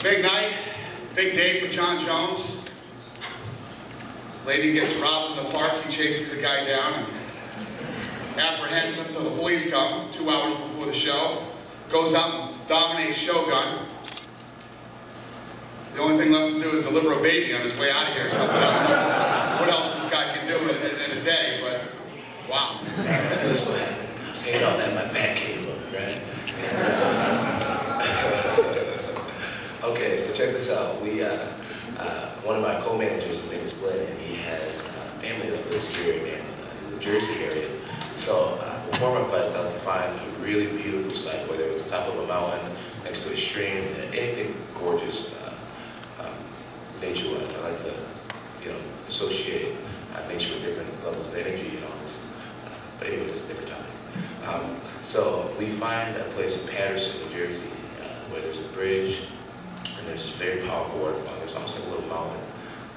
Big night, big day for John Jones. Lady gets robbed in the park, he chases the guy down and apprehends him till the police come 2 hours before the show. Goes out and dominates Shogun. The only thing left to do is deliver a baby on his way out of here or something. I don't know what else this guy can do in a day, but wow. So this is what happened. I was hanging out and my back came up, right? Okay, so check this out. We, one of my co-managers, his name is Glenn, and he has family that lives here in the New Jersey area. So before my fights, I like to find a really beautiful site, whether it's the top of a mountain, next to a stream, anything gorgeous nature-wise. I like to, associate nature with different levels of energy and all this. But anyway, this is a different topic. So we find a place in Patterson, New Jersey, where there's a bridge, and there's this very powerful waterfall. There's almost like a little mountain.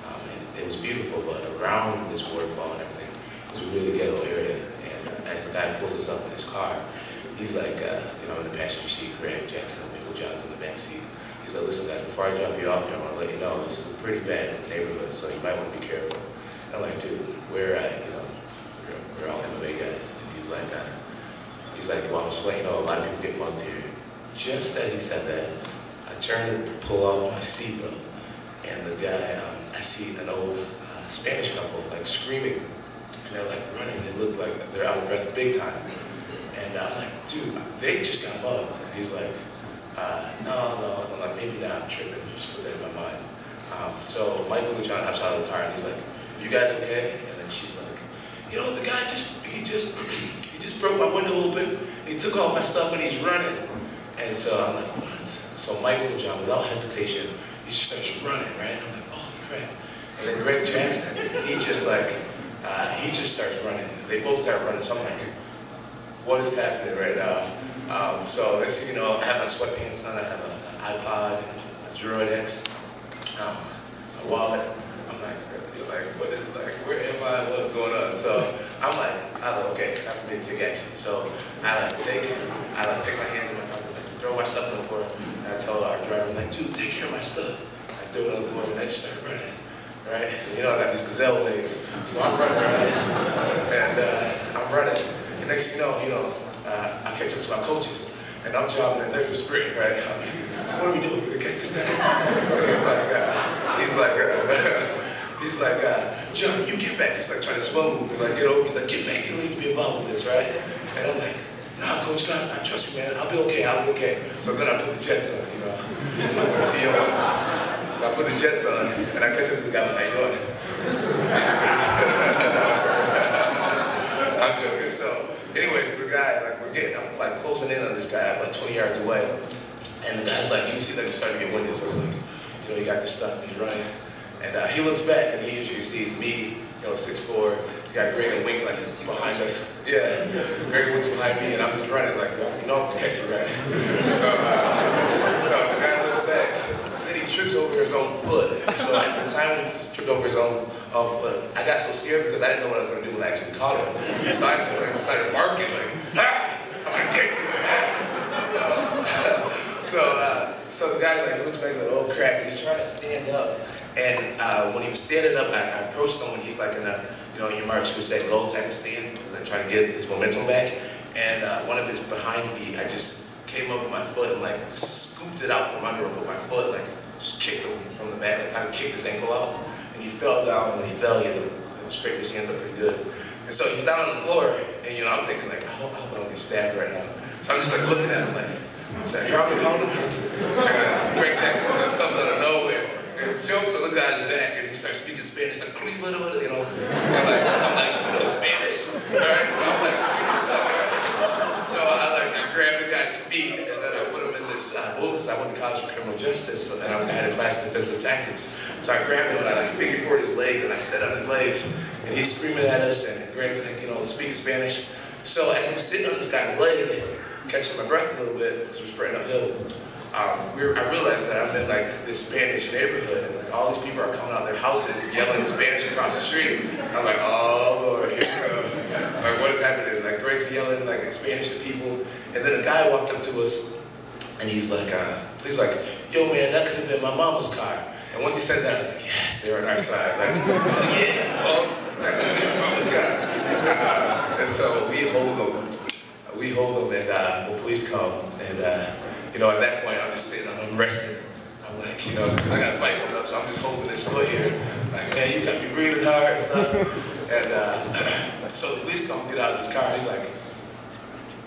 And it was beautiful, but around this waterfall and everything, it was a really ghetto area. And as the guy pulls us up in his car, he's like, in the passenger seat, Greg Jackson and Michael John's in the back seat. He's like, listen guys, before I drop you off here, I want to let you know this is a pretty bad neighborhood, so you might want to be careful. And I'm like, dude, we're all MMA guys. And he's like, well, I'm just letting you know, a lot of people get mugged here. Just as he said that, I turned to pull off my seatbelt, and the guy, I see an old Spanish couple, like screaming, and they're like running. They look like they're out of breath big time. And I'm like, dude, they just got mugged. And he's like, no. And I'm like, maybe not, I'm tripping. Just put that in my mind. So Michael and John hops out of the car, and he's like, you guys okay? And then she's like, the guy he just broke my window a little bit, and he took all my stuff, and he's running. And so I'm like, what? So Michael and John, without hesitation, he just starts running, right? I'm like, oh crap. And then Greg Jackson, he just starts running. They both start running, so I'm like, what is happening right now? So next thing you know, I have my sweatpants on, I have an iPod, a Droid X, a wallet. I'm like, what is, where am I, what's going on? So I'm like, okay, it's time for me to take action. So I take my hands in my pockets, throw my stuff on the floor, and I tell our driver, I'm like, dude, take care of my stuff. I throw it on the floor, and I just start running, right? And I got these gazelle legs, so I'm running, right? And I'm running. Next thing you know, I catch up to my coaches, and I'm jogging, and there's a sprint, right? I'm like, so what are we doing? We're gonna catch this guy? And he's like, John, you get back. He's like trying to swim move. He's like, get back. You don't need to be involved with this, right? And I'm like, nah, Coach, God, trust me, man. I'll be okay. So then I put the jets on, So I put the jets on, and I catch up to the guy. How you doing? I'm joking. So anyway, so the guy, I'm closing in on this guy, about 20 yards away. And the guy's like, you can see that he's starting to get winded. So it's like, he got this stuff and he's running. And he looks back and he usually sees me, 6'4". You got Greg and Wink behind us. Yeah, Greg Wink's behind me and I'm just running catch it right. So the guy looks back. Then he trips over his own foot. So at the time he tripped over his own foot, I got so scared because I didn't know what I was going to do when I actually caught him. So I started barking ha! I'm going to catch you. So the guy's like, he looks back like, oh crap, he's trying to stand up. And when he was standing up, I approached him when he's like in a, your March Crusade goal type of stance, because I'm trying to get his momentum back. And one of his behind feet, I just came up with my foot and scooped it out from under him with my foot, just kicked him from the back, kind of kicked his ankle out. And he fell down, and when he fell, he scraped his hands up pretty good. And so he's down on the floor, and I'm thinking I hope I don't get stabbed right now. So I'm just looking at him you're on the counter? And Greg Jackson just comes out of nowhere and jumps on the guy's back and he starts speaking Spanish, Cleveland, And I'm like, Spanish? All right, so I'm like, what's up, right? So I grabbed the guy's feet and then I put him in this move because I went to college for criminal justice, and I had a class in defensive tactics. So I grabbed him and I figured forward his legs and I set on his legs and he's screaming at us and Greg's speaking Spanish. So as I'm sitting on this guy's leg, catching my breath a little bit because we're spreading uphill, I realized that I'm in this Spanish neighborhood and all these people are coming out of their houses yelling Spanish across the street. I'm like, oh Lord, here we go. What is happening? Greg's yelling in Spanish to people, and then a guy walked up to us and he's like, yo man, that could have been my mama's car. And once he said that, I was like, yes, they're on our side. Like, yeah, Paul, that could have been your mama's car. And so we hold them, and the police come, and you know, at that point, I'm just sitting, I'm resting. I'm like, you know, I got a fight coming up, so I'm just holding this foot here. Like, man, you got me breathing hard and stuff. And so the police come, get out of his car. He's like,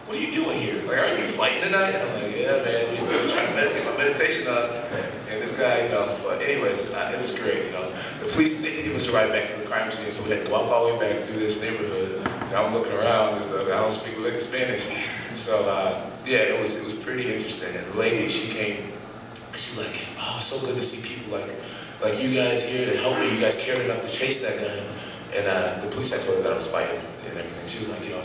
what are you doing here? Like, aren't you fighting tonight? And I'm like, yeah, man, we're trying to get my meditation up. And this guy, you know, but anyways, it was great, you know. The police, they didn't give us a ride back to the crime scene, so we had to walk all the way back through this neighborhood. And I'm looking around and stuff. I don't speak a lick of Spanish. So, yeah, it was pretty interesting. And the lady, she came, she's like, oh, it's so good to see people like you guys here to help me. You guys cared enough to chase that guy. And the police had told her that I was fighting and everything. She was like, you know,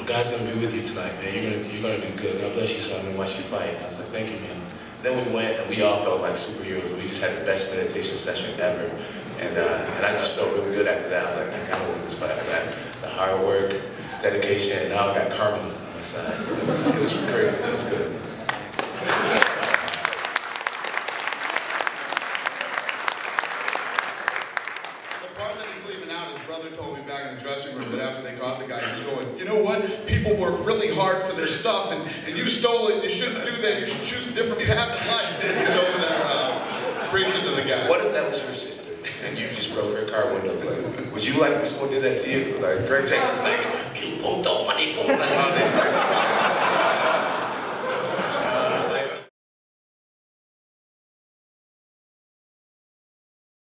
God's gonna be with you tonight, man. You're gonna do good. God bless you, son. I'm gonna watch you fight. And I was like, thank you, man. Then we went and we all felt like superheroes. And we just had the best meditation session ever. And I just felt really good after that. I was like, I gotta win this fight. I got the hard work, dedication, and now I got karma on my side. So it was crazy. It was good. Told me back in the dressing room that after they caught the guy, he was going, you know what? People work really hard for their stuff, and you stole it. You shouldn't do that. You should choose a different path in life. He's over there preaching to the guy. What if that was your sister and you just broke her car windows? Like, would you like if someone did that to you? Like, Greg Jackson's like, you pulled the money, like, oh, they start